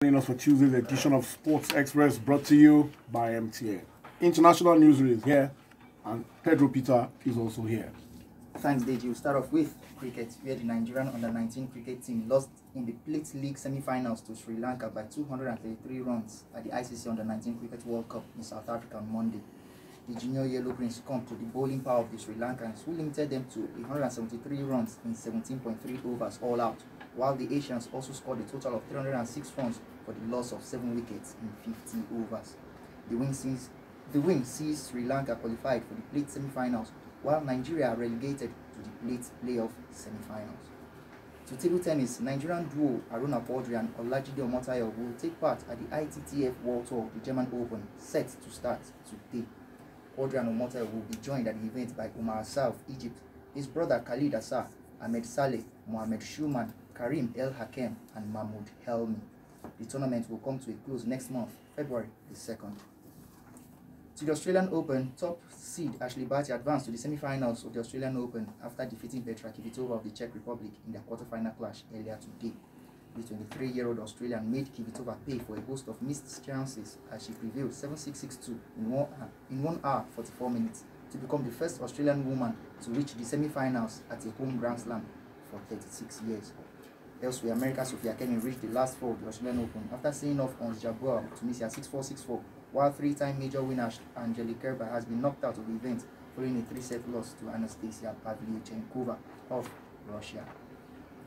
Joining us for Tuesday's edition of Sports Express, brought to you by MTN. International newsreel is here, and Pedro Peter is also here. Thanks, Deji. We'll start off with cricket, where the Nigerian under-19 cricket team lost in the Plate League semi-finals to Sri Lanka by 233 runs at the ICC Under-19 Cricket World Cup in South Africa on Monday. The junior Yellow Green succumbed to the bowling power of the Sri Lankans, who limited them to 173 runs in 17.3 overs all out, while the Asians also scored a total of 306 runs for the loss of 7 wickets in 50 overs. The win sees Sri Lanka qualified for the Plate semi-finals, while Nigeria are relegated to the Plate playoff semi-finals. To table tennis, Nigerian duo Aruna Quadri and Olajide Omotayo will take part at the ITTF World Tour of the German Open, set to start today. Quadri and Omotayo will be joined at the event by Omar Assar of Egypt, his brother Khalid Assar, Ahmed Saleh, Mohamed Schumann, Karim El Hakem, and Mahmoud Helmi. The tournament will come to a close next month, February the 2nd. To the Australian Open, top seed Ashley Barty advanced to the semi-finals of the Australian Open after defeating Petra Kvitova of the Czech Republic in their quarter-final clash earlier today. The 23-year-old Australian made Kvitova pay for a host of missed chances as she prevailed 7-6-6-2 in 1 hour 44 minutes to become the first Australian woman to reach the semi-finals at a home Grand Slam for 36 years. Elsewhere, America's Sophia Kenin reached the last four of the Australian Open after seeing off Ons Jabeur of Tunisia 6-4, 6-4, while three-time major winner Angelique Kerber has been knocked out of the event following a 3-set loss to Anastasia Pavlyuchenkova of Russia.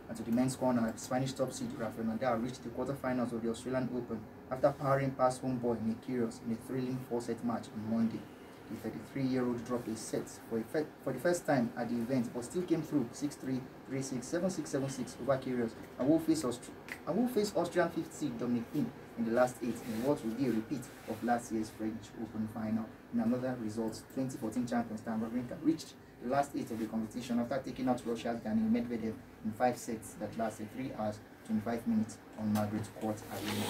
And to the men's corner, Spanish top seed Rafael Nadal reached the quarterfinals of the Australian Open after powering past homeboy Nick Kyrgios in a thrilling 4-set match on Monday. The 33-year-old dropped a set for the first time at the event, but still came through 6-3, 3-6, 7-6, 7-6 over Kyrgios, and will face Austrian 5th seed Dominic Thiem in the last 8 in what will be a repeat of last year's French Open final. In another result, 2014 champion Stan Wawrinka reached the last 8 of the competition after taking out Russia's Daniil Medvedev in 5 sets that lasted 3 hours 25 minutes on Margaret Court Arena.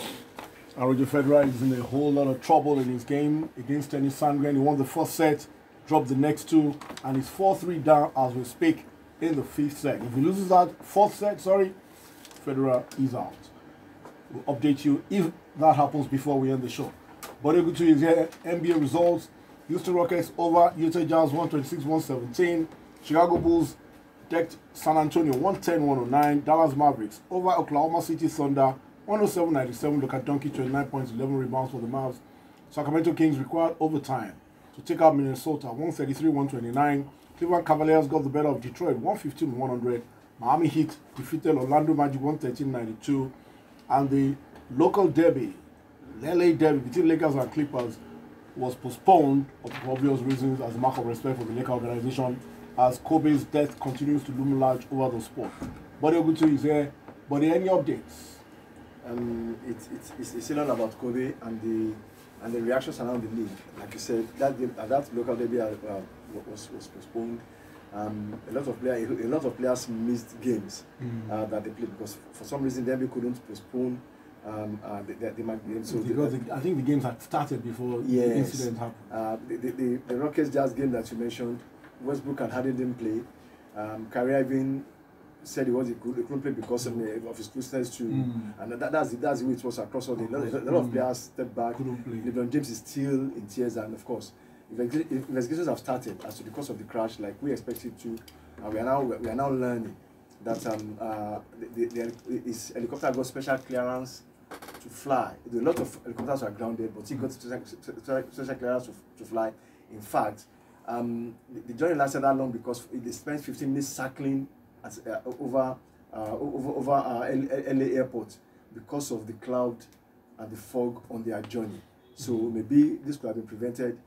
Roger Federer is in a whole lot of trouble in his game against Tennis Sandgren. He won the first set, dropped the next two, and is 4-3 down as we speak in the 5th set. If he loses that 4th set, Federer is out. We'll update you if that happens before we end the show. But good to is here. NBA results. Houston Rockets over Utah Jazz 126-117. Chicago Bulls decked San Antonio 110-109. Dallas Mavericks over Oklahoma City Thunder 107-97. Luka Doncic 29 points, 11 rebounds for the Mavs. Sacramento Kings required overtime to take out Minnesota 133-129. Cleveland Cavaliers got the better of Detroit 115-100. Miami Heat defeated Orlando Magic 113-92. And the local derby, LA derby between Lakers and Clippers, was postponed for obvious reasons as a mark of respect for the Lakers organization as Kobe's death continues to loom large over the sport. Bode Ogutu is here. Bode, any updates? It's still about Kobe and the reactions around the league. Like you said, that local derby was postponed. A lot of players missed games that they played because for some reason the NBA couldn't postpone the game. So I think the games had started before the incident happened. The Rockets Jazz game that you mentioned, Westbrook and Harden didn't play. Kyrie Irving said he couldn't play because of his closeness to, and that's the way it was across all the. A lot of players stepped back. LeBron James is still in tears, and of course, investigations have started as to the cause of the crash, like we expected to. We are now learning that his helicopter got special clearance to fly. A lot of helicopters were grounded, but he got special clearance to fly. In fact, the journey lasted that long because they spent 15 minutes circling over LA airport because of the cloud and the fog on their journey. So maybe this could have been prevented.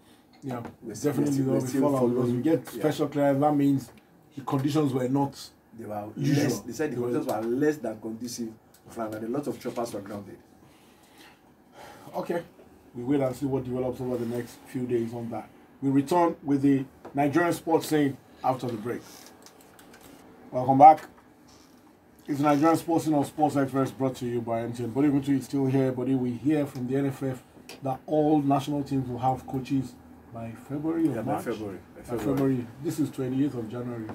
Yeah, definitely will be followed because we get special clearance. That means the conditions were not. They were less. They said the conditions were less than conducive to flying, and a lot of choppers were grounded. Okay, we wait and see what develops over the next few days on that. We return with the Nigerian sports scene after the break. Welcome back. It's Nigerian Sports Scene of Sports Express brought to you by MTN. Bode Ogutu is still here, but we hear from the NFF that all national teams will have coaches by February or March? By February. By February. This is 28th of January.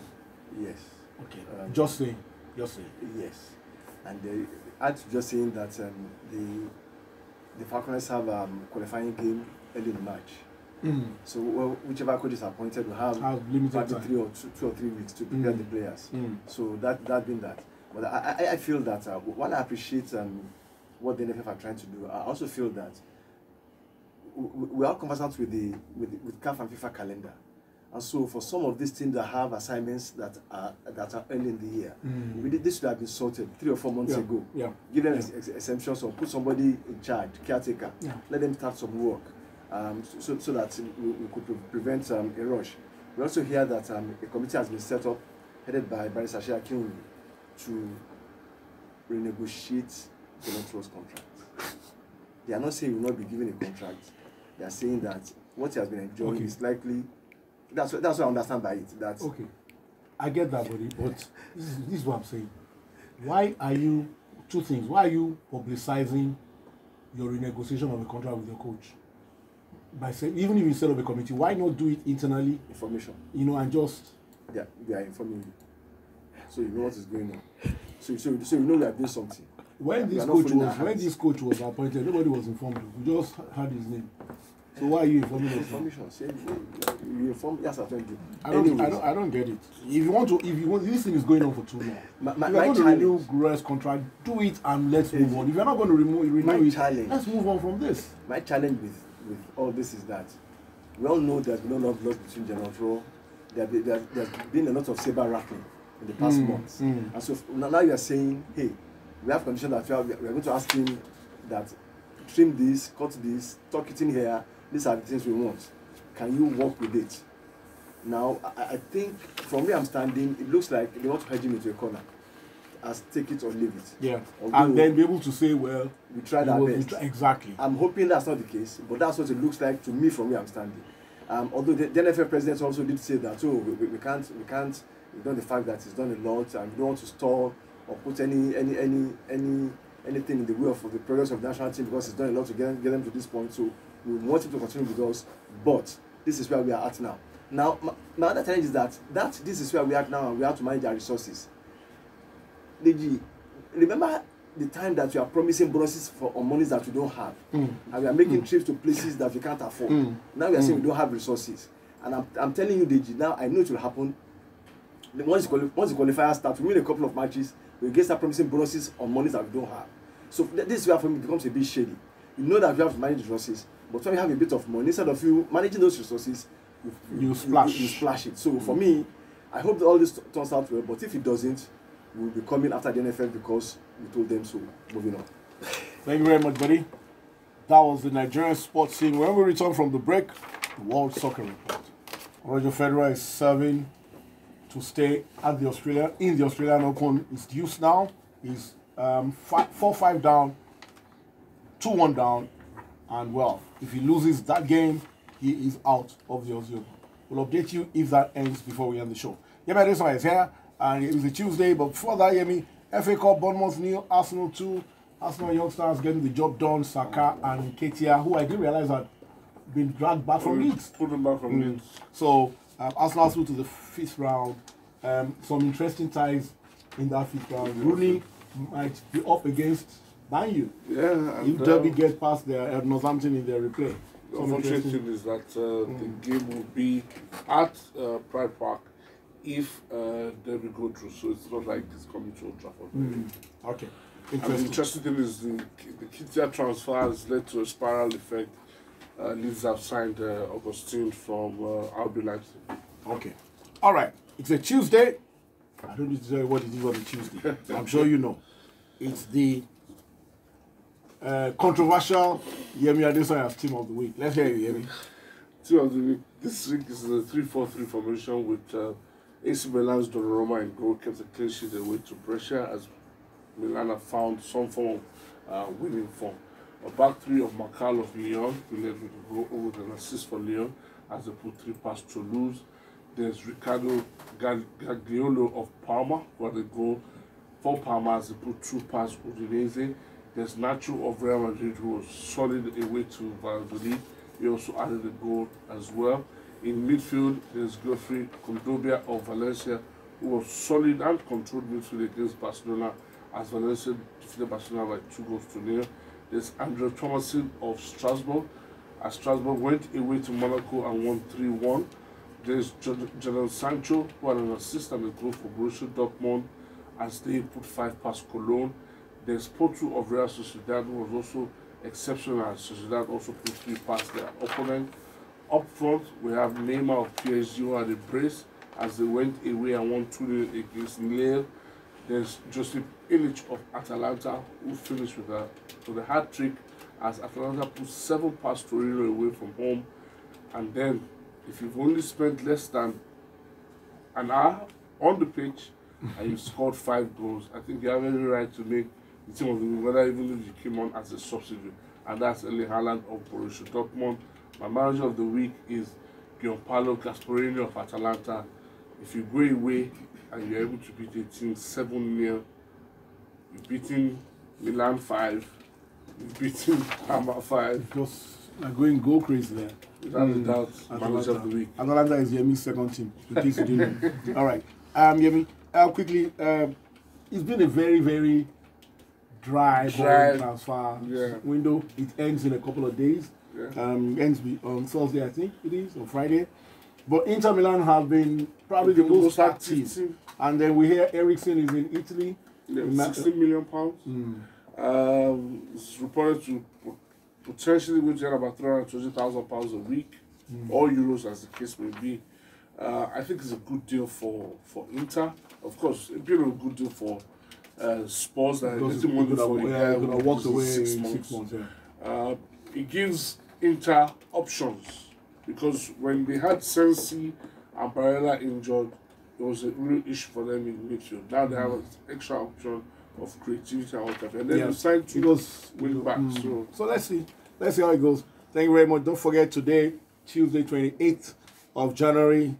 Yes. Okay. Just say. Yes. And add to just saying that the Falconers have qualifying game early in March. So whichever coach is appointed will have limited probably time. 2 or 3 weeks to prepare the players. So that being that. But I feel that while I appreciate what the NFF are trying to do, I also feel that we are conversant with CAF and FIFA calendar. And so for some of these teams that have assignments that are early in the year, this should have been sorted 3 or 4 months ago. Give them exemptions or put somebody in charge, caretaker. Let them start some work, so that we could prevent a rush. We also hear that a committee has been set up, headed by Barrister Shea Akinwumi, to renegotiate the Trust contract. They are not saying we will not be given a contract. They are saying that what he has been enjoying is likely. That's what I understand by it. That okay, I get that, buddy. But this is what I'm saying. Why are you 2 things? Why are you publicizing your renegotiation of a contract with your coach? By saying, even if you set up a committee, why not do it internally? Information. And just they are informing you, so you know what is going on. So you know we are doing something. When this coach was appointed, nobody was informed. We just heard his name. So why are you informing us? Information. Say you inform. Yes, I told you. I don't get it. If you want, this thing is going on for too long. If you're going to renew Guerrero's contract, do it and let's move on. If you're not going to renew it, let's move on from this. My challenge with all this is that we all know there's been a lot of blood between General. There's been a lot of saber rattling in the past months, and so now you are saying, hey, we have conditions that we are going to ask him that trim this, cut this, tuck it in here. These are the things we want. Can you work with it? Now, I think from where I'm standing, it looks like they want to hedge him into a corner. As take it or leave it. Yeah. And then be able to say, well, we tried our best. Exactly. I'm hoping that's not the case, but that's what it looks like to me from where I'm standing. Although the NFF president also did say that, we can't ignore the fact that he's done a lot and we don't want to stall or put anything in the way of the progress of the national team because he's done a lot to get them to this point. So we want him to continue with us, but this is where we are at now. Now, my other challenge is that this is where we are at now and we have to manage our resources. Deji, remember the time that we are promising bonuses on monies that we don't have, and we are making trips to places that we can't afford. Now we are saying we don't have resources, and I'm telling you, Deji, now I know it will happen. Once the qualifiers start, we win a couple of matches, we get start promising bonuses on monies that we don't have. So this is where for me it becomes a bit shady. You know that we have to manage resources, but when we have a bit of money, instead of you managing those resources, you splash it. So for me, I hope that all this turns out well, but if it doesn't, we'll be coming after the NFL because we told them so. Moving on. Thank you very much, buddy. That was the Nigerian sports scene. When we return from the break, the World Soccer Report. Roger Federer is serving to stay at the Australian Open. It's deuce now. He's 4-5 down, 2-1 down, and well, if he loses that game, he is out of the Aussie Open. We'll update you if that ends before we end the show. Yemi Adesanya is here, and it was a Tuesday, but before that, Yemi, FA Cup, Bournemouth 0, Arsenal 2, Arsenal youngsters getting the job done, Saka and Nketiah, who I didn't realize had been dragged back from Leeds. Put them back from Leeds. So, Arsenal through to the 5th round. Some interesting ties in that 5th round. Rooney might be up against Man U. Yeah. If Derby gets past Northampton in their replay. The unfortunate thing is that the game will be at Pride Park if Derby go through. So it's not like it's coming to Old Trafford. Okay. And the interesting thing is the Nketiah transfer has led to a spiral effect. Leeds have signed Augustine from RB Leipzig. Okay. All right. It's a Tuesday. I don't need to tell you what it is on a Tuesday. I'm sure you know. It's the controversial Yemi Adesanya's Team of the Week. Let's hear you, Yemi. Team of the Week. This week is the 3-4-3 formation with AC Milan's Donnarumma in goal, kept a clean sheet away to pressure as Milan have found some form of winning form. A back three of Makal of Lyon, who led with an assist for Lyon as they put 3 past Toulouse. There's Ricardo Gagliolo of Parma, who had a goal for Parma as they put 2 past Udinese. There's Nacho of Real Madrid, who was solid away to Valladolid. He also added a goal as well. In midfield, there's Geoffrey Kondogbia of Valencia, who was solid and controlled midfield against Barcelona as Valencia defeated Barcelona by 2-0. There's Andre Thomason of Strasbourg, as Strasbourg went away to Monaco and won 3-1. There's Jadon Sancho, who had an assist and a goal for Borussia Dortmund, as they put 5 past Cologne. There's Porto of Real Sociedad, who was also exceptional, as Sociedad also put 3 past their opponent. Up front, we have Neymar of PSG, who had a brace, as they went away and won 2-0 against Lille. There's Josip Illich of Atalanta, who finished with a hat-trick, as Atalanta put 7 past Torino away from home. And then, if you've only spent less than an hour on the pitch and you've scored 5 goals, I think you have every right to make the team of the week, whether even if you came on as a substitute. And that's Erling Haaland of Borussia Dortmund. My manager of the week is Gianpaolo Gasperini of Atalanta. If you go away and you're able to beat a team 7-0, you've beaten Milan 5, you've beaten Parma 5. Because they're going go crazy there. Without a doubt, manager of the week. Atalanta is Yemi's second team. In case you didn't know. All right. Yemi, quickly, it's been a very, very dry transfer window. It ends in a couple of days. Ends on Thursday, I think it is, or Friday. But Inter Milan have been probably the most active. And then we hear Eriksen is in Italy. Yeah, 16 million pounds. It's reported to potentially going to get about 320,000 pounds a week, or euros as the case may be. I think it's a good deal for Inter. Of course, it'd be a good deal for Spurs that are getting money for going to walk away 6 months. It gives Inter options, because when they had Sensi and Barella injured, it was a real issue for them in midfield. Now they have an extra option of creativity and whatever. And then they decide to win back. So let's see how it goes. Thank you very much. Don't forget, today, Tuesday, 28th of January,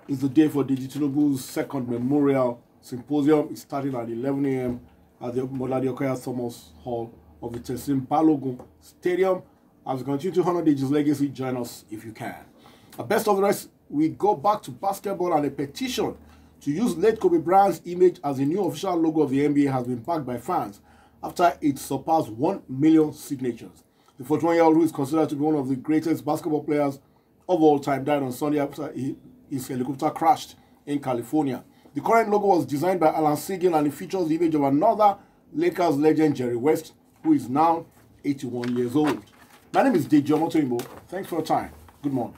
is the day for Digitinubu's second memorial symposium. It's starting at 11 a.m. at the Molade Okoya Thomas Hall of the Teslim Balogun Stadium. As we continue to honor Digi's legacy, join us if you can. Best of the rest, we go back to basketball, and a petition to use late Kobe Bryant's image as the new official logo of the NBA has been backed by fans after it surpassed 1 million signatures. The 41-year-old, who is considered to be one of the greatest basketball players of all time, died on Sunday after his helicopter crashed in California. The current logo was designed by Alan Sigel, and it features the image of another Lakers legend, Jerry West, who is now 81 years old. My name is Deji Omotoyinbo. Thanks for your time. Good morning.